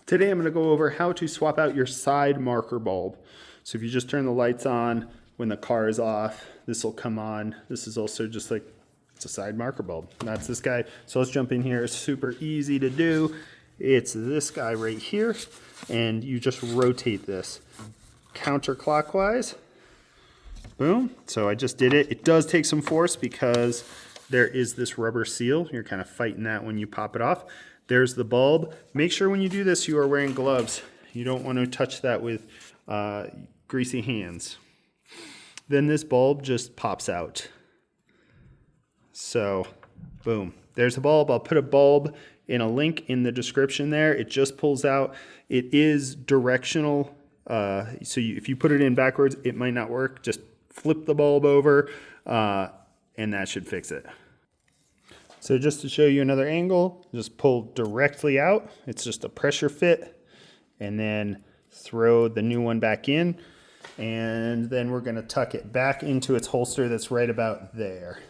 Today I'm going to go over how to swap out your side marker bulb. So if you just turn the lights on when the car is off, this will come on. This is also just like, it's a side marker bulb. That's this guy. So let's jump in here. It's super easy to do. It's this guy right here, and you just rotate this counterclockwise. Boom. So I just did it. It does take some force because there is this rubber seal. You're kind of fighting that when you pop it off. There's the bulb. Make sure when you do this, you are wearing gloves. You don't want to touch that with greasy hands. Then this bulb just pops out. So, boom. There's a bulb. I'll put a bulb in a link in the description there. It just pulls out. It is directional. So if you put it in backwards, it might not work. Just flip the bulb over, and that should fix it. So just to show you another angle, just pull directly out. It's just a pressure fit, and then throw the new one back in, and then we're going to tuck it back into its holster that's right about there.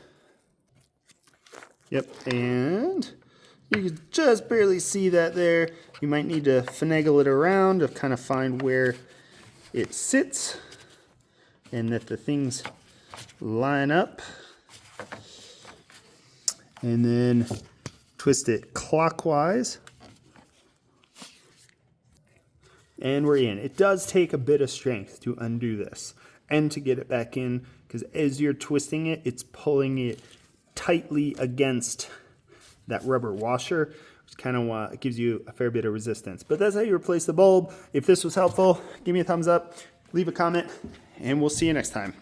Yep, and you can just barely see that there. You might need to finagle it around to kind of find where it sits and that the things line up. And then twist it clockwise. And we're in. It does take a bit of strength to undo this and to get it back in, because as you're twisting it, it's pulling it tightly against that rubber washer, which kind of gives you a fair bit of resistance. But that's how you replace the bulb. If this was helpful, give me a thumbs up, leave a comment, and we'll see you next time.